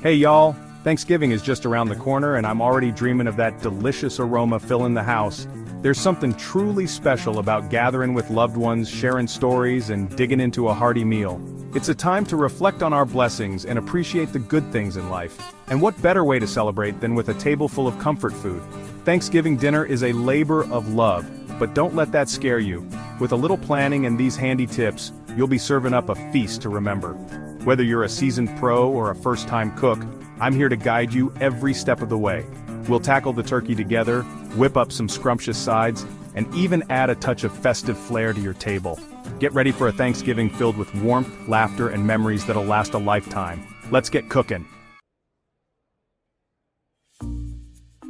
Hey y'all, Thanksgiving is just around the corner and I'm already dreaming of that delicious aroma filling the house. There's something truly special about gathering with loved ones, sharing stories, and digging into a hearty meal. It's a time to reflect on our blessings and appreciate the good things in life. And what better way to celebrate than with a table full of comfort food? Thanksgiving dinner is a labor of love, but don't let that scare you. With a little planning and these handy tips, you'll be serving up a feast to remember. Whether you're a seasoned pro or a first-time cook, I'm here to guide you every step of the way. We'll tackle the turkey together, whip up some scrumptious sides, and even add a touch of festive flair to your table. Get ready for a Thanksgiving filled with warmth, laughter, and memories that'll last a lifetime. Let's get cooking.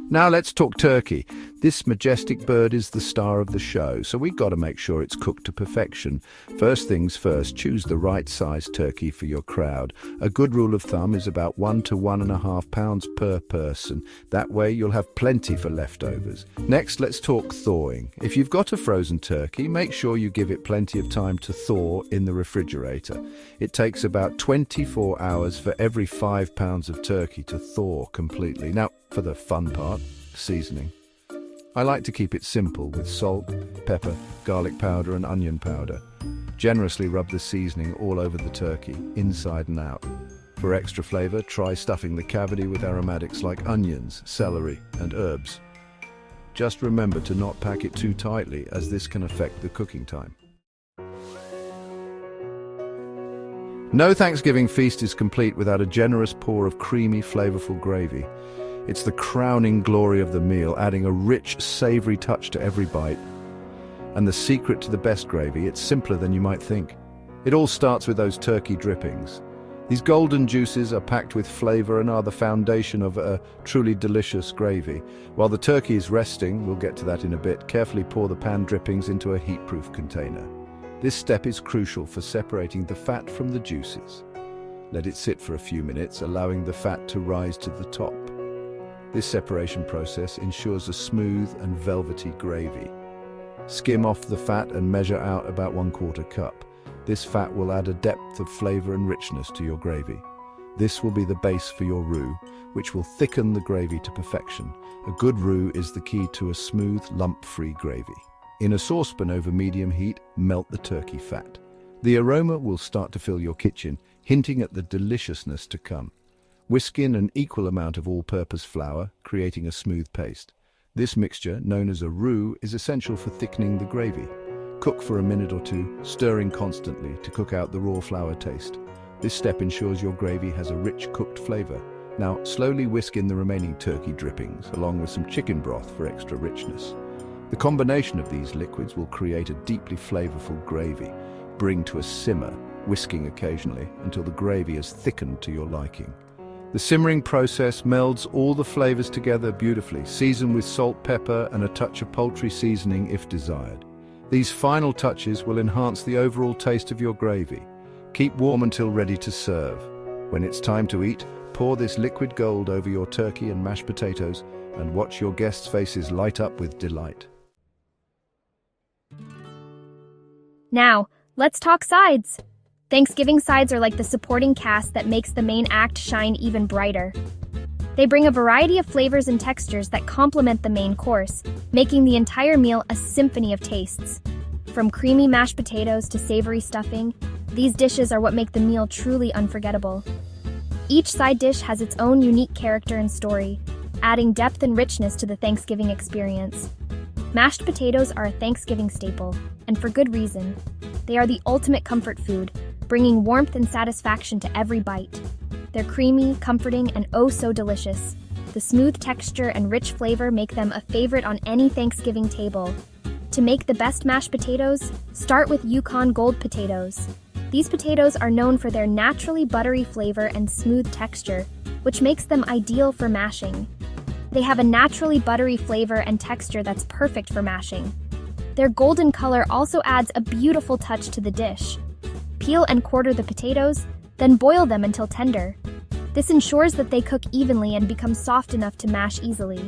Now let's talk turkey. This majestic bird is the star of the show, so we've got to make sure it's cooked to perfection. First things first, choose the right size turkey for your crowd. A good rule of thumb is about 1 to 1.5 pounds per person. That way you'll have plenty for leftovers. Next, let's talk thawing. If you've got a frozen turkey, make sure you give it plenty of time to thaw in the refrigerator. It takes about 24 hours for every 5 pounds of turkey to thaw completely. Now, for the fun part, seasoning. I like to keep it simple with salt, pepper, garlic powder and onion powder. Generously rub the seasoning all over the turkey, inside and out. For extra flavor, try stuffing the cavity with aromatics like onions, celery and herbs. Just remember to not pack it too tightly, as this can affect the cooking time. No Thanksgiving feast is complete without a generous pour of creamy, flavorful gravy. It's the crowning glory of the meal, adding a rich, savory touch to every bite. And the secret to the best gravy, it's simpler than you might think. It all starts with those turkey drippings. These golden juices are packed with flavor and are the foundation of a truly delicious gravy. While the turkey is resting, we'll get to that in a bit, carefully pour the pan drippings into a heat-proof container. This step is crucial for separating the fat from the juices. Let it sit for a few minutes, allowing the fat to rise to the top. This separation process ensures a smooth and velvety gravy. Skim off the fat and measure out about 1/4 cup. This fat will add a depth of flavor and richness to your gravy. This will be the base for your roux, which will thicken the gravy to perfection. A good roux is the key to a smooth, lump-free gravy. In a saucepan over medium heat, melt the turkey fat. The aroma will start to fill your kitchen, hinting at the deliciousness to come. Whisk in an equal amount of all-purpose flour, creating a smooth paste. This mixture, known as a roux, is essential for thickening the gravy. Cook for a minute or two, stirring constantly to cook out the raw flour taste. This step ensures your gravy has a rich cooked flavor. Now, slowly whisk in the remaining turkey drippings, along with some chicken broth for extra richness. The combination of these liquids will create a deeply flavorful gravy. Bring to a simmer, whisking occasionally until the gravy is thickened to your liking. The simmering process melds all the flavors together beautifully. Season with salt, pepper, and a touch of poultry seasoning if desired. These final touches will enhance the overall taste of your gravy. Keep warm until ready to serve. When it's time to eat, pour this liquid gold over your turkey and mashed potatoes and watch your guests' faces light up with delight. Now, let's talk sides. Thanksgiving sides are like the supporting cast that makes the main act shine even brighter. They bring a variety of flavors and textures that complement the main course, making the entire meal a symphony of tastes. From creamy mashed potatoes to savory stuffing, these dishes are what make the meal truly unforgettable. Each side dish has its own unique character and story, adding depth and richness to the Thanksgiving experience. Mashed potatoes are a Thanksgiving staple, and for good reason. They are the ultimate comfort food, bringing warmth and satisfaction to every bite. They're creamy, comforting, and oh so delicious. The smooth texture and rich flavor make them a favorite on any Thanksgiving table. To make the best mashed potatoes, start with Yukon Gold potatoes. These potatoes are known for their naturally buttery flavor and smooth texture, which makes them ideal for mashing. They have a naturally buttery flavor and texture that's perfect for mashing. Their golden color also adds a beautiful touch to the dish. Peel and quarter the potatoes, then boil them until tender. This ensures that they cook evenly and become soft enough to mash easily.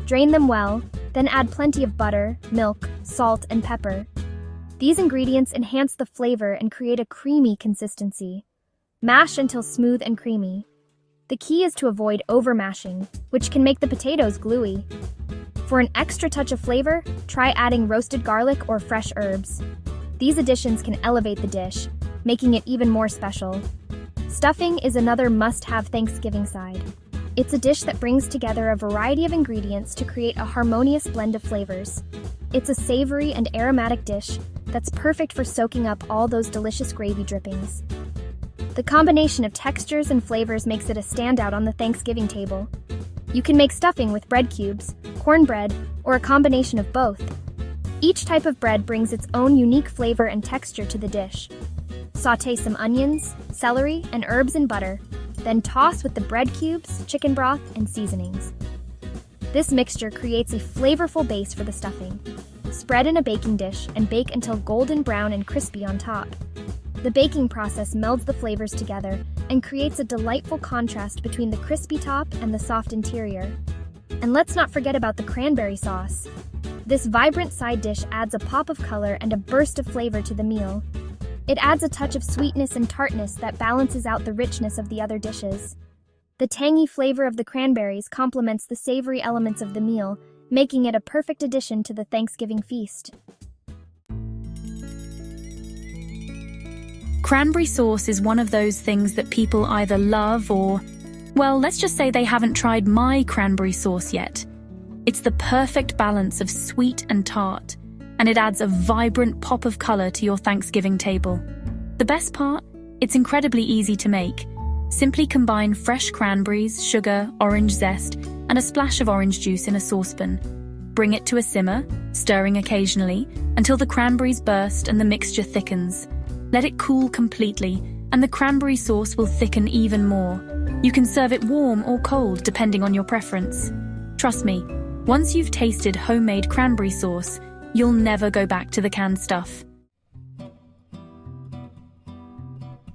Drain them well, then add plenty of butter, milk, salt, and pepper. These ingredients enhance the flavor and create a creamy consistency. Mash until smooth and creamy. The key is to avoid overmashing, which can make the potatoes gluey. For an extra touch of flavor, try adding roasted garlic or fresh herbs. These additions can elevate the dish, making it even more special. Stuffing is another must-have Thanksgiving side. It's a dish that brings together a variety of ingredients to create a harmonious blend of flavors. It's a savory and aromatic dish that's perfect for soaking up all those delicious gravy drippings. The combination of textures and flavors makes it a standout on the Thanksgiving table. You can make stuffing with bread cubes, cornbread, or a combination of both. Each type of bread brings its own unique flavor and texture to the dish. Sauté some onions, celery, and herbs in butter, then toss with the bread cubes, chicken broth, and seasonings. This mixture creates a flavorful base for the stuffing. Spread in a baking dish and bake until golden brown and crispy on top. The baking process melds the flavors together and creates a delightful contrast between the crispy top and the soft interior. And let's not forget about the cranberry sauce. This vibrant side dish adds a pop of color and a burst of flavor to the meal. It adds a touch of sweetness and tartness that balances out the richness of the other dishes. The tangy flavor of the cranberries complements the savory elements of the meal, making it a perfect addition to the Thanksgiving feast. Cranberry sauce is one of those things that people either love or, well, let's just say they haven't tried my cranberry sauce yet. It's the perfect balance of sweet and tart, and it adds a vibrant pop of color to your Thanksgiving table. The best part? It's incredibly easy to make. Simply combine fresh cranberries, sugar, orange zest, and a splash of orange juice in a saucepan. Bring it to a simmer, stirring occasionally, until the cranberries burst and the mixture thickens. Let it cool completely, and the cranberry sauce will thicken even more. You can serve it warm or cold, depending on your preference. Trust me, once you've tasted homemade cranberry sauce, you'll never go back to the canned stuff.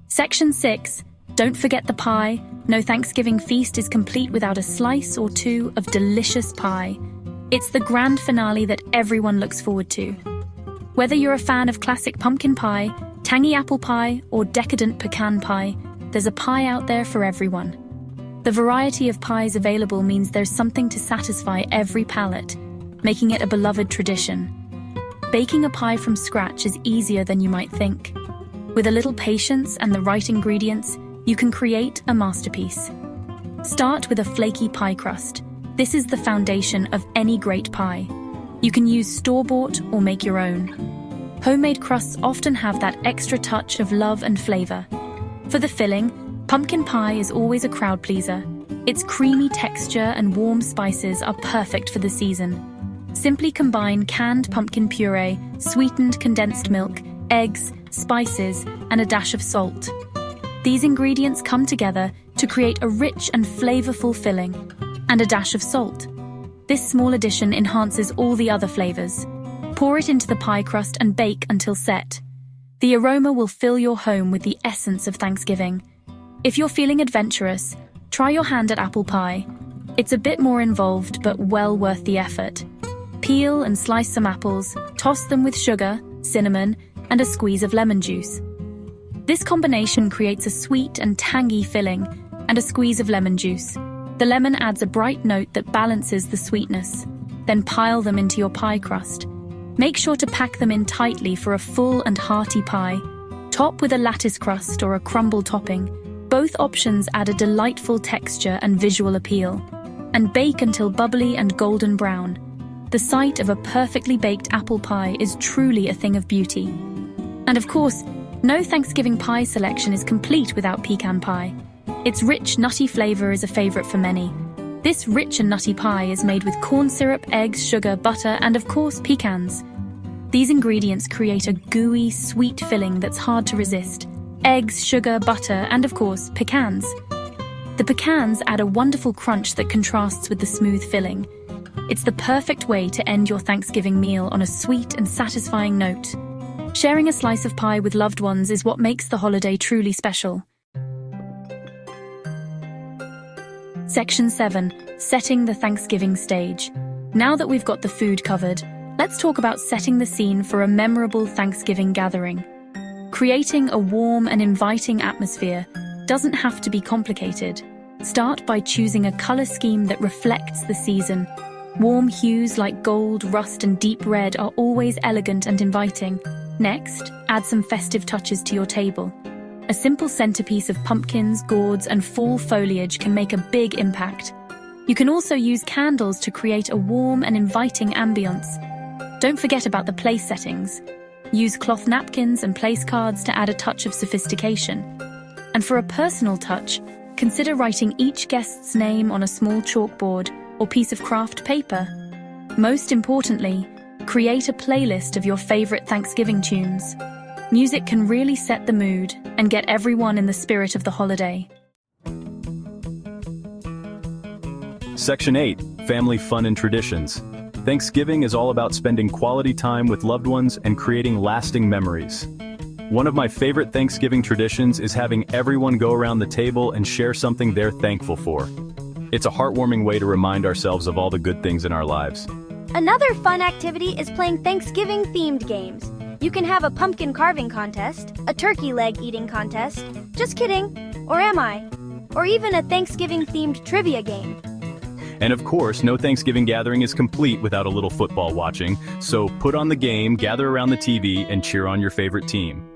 Section 6. Don't forget the pie. No Thanksgiving feast is complete without a slice or two of delicious pie. It's the grand finale that everyone looks forward to. Whether you're a fan of classic pumpkin pie, tangy apple pie, or decadent pecan pie, there's a pie out there for everyone. The variety of pies available means there's something to satisfy every palate, making it a beloved tradition. Baking a pie from scratch is easier than you might think. With a little patience and the right ingredients, you can create a masterpiece. Start with a flaky pie crust. This is the foundation of any great pie. You can use store-bought or make your own. Homemade crusts often have that extra touch of love and flavor. For the filling, pumpkin pie is always a crowd pleaser. Its creamy texture and warm spices are perfect for the season. Simply combine canned pumpkin puree, sweetened condensed milk, eggs, spices, and a dash of salt. These ingredients come together to create a rich and flavorful filling, and a dash of salt. This small addition enhances all the other flavors. Pour it into the pie crust and bake until set. The aroma will fill your home with the essence of Thanksgiving. If you're feeling adventurous, try your hand at apple pie. It's a bit more involved, but well worth the effort. Peel and slice some apples, toss them with sugar, cinnamon, and a squeeze of lemon juice. This combination creates a sweet and tangy filling, and a squeeze of lemon juice. The lemon adds a bright note that balances the sweetness. Then pile them into your pie crust. Make sure to pack them in tightly for a full and hearty pie. Top with a lattice crust or a crumble topping. Both options add a delightful texture and visual appeal. And bake until bubbly and golden brown. The sight of a perfectly baked apple pie is truly a thing of beauty. And of course, no Thanksgiving pie selection is complete without pecan pie. Its rich, nutty flavor is a favorite for many. This rich and nutty pie is made with corn syrup, eggs, sugar, butter, and of course, pecans. These ingredients create a gooey, sweet filling that's hard to resist. Eggs, sugar, butter, and of course, pecans. The pecans add a wonderful crunch that contrasts with the smooth filling. It's the perfect way to end your Thanksgiving meal on a sweet and satisfying note. Sharing a slice of pie with loved ones is what makes the holiday truly special. Section 7. Setting the Thanksgiving stage. Now that we've got the food covered, let's talk about setting the scene for a memorable Thanksgiving gathering. Creating a warm and inviting atmosphere doesn't have to be complicated. Start by choosing a color scheme that reflects the season. Warm hues like gold, rust, and deep red are always elegant and inviting. Next, add some festive touches to your table. A simple centerpiece of pumpkins, gourds, and fall foliage can make a big impact. You can also use candles to create a warm and inviting ambience. Don't forget about the place settings. Use cloth napkins and place cards to add a touch of sophistication. And for a personal touch, consider writing each guest's name on a small chalkboard or piece of craft paper. Most importantly, create a playlist of your favorite Thanksgiving tunes. Music can really set the mood and get everyone in the spirit of the holiday. Section 8, Family Fun and Traditions. Thanksgiving is all about spending quality time with loved ones and creating lasting memories. One of my favorite Thanksgiving traditions is having everyone go around the table and share something they're thankful for. It's a heartwarming way to remind ourselves of all the good things in our lives. Another fun activity is playing Thanksgiving-themed games. You can have a pumpkin carving contest, a turkey leg eating contest, just kidding, or am I? Or even a Thanksgiving-themed trivia game. And of course, no Thanksgiving gathering is complete without a little football watching, so put on the game, gather around the TV, and cheer on your favorite team.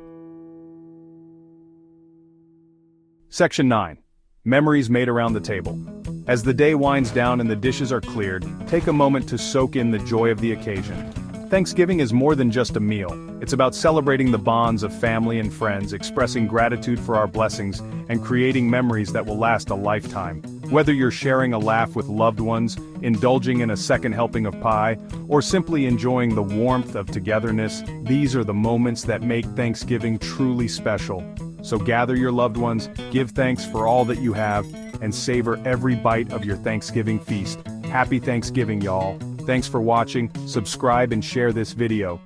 Section 9. Memories made around the table. As the day winds down and the dishes are cleared, take a moment to soak in the joy of the occasion. Thanksgiving is more than just a meal. It's about celebrating the bonds of family and friends, expressing gratitude for our blessings, and creating memories that will last a lifetime. Whether you're sharing a laugh with loved ones, indulging in a second helping of pie, or simply enjoying the warmth of togetherness, these are the moments that make Thanksgiving truly special. So gather your loved ones, give thanks for all that you have, and savor every bite of your Thanksgiving feast. Happy Thanksgiving, y'all. Thanks for watching, subscribe and share this video.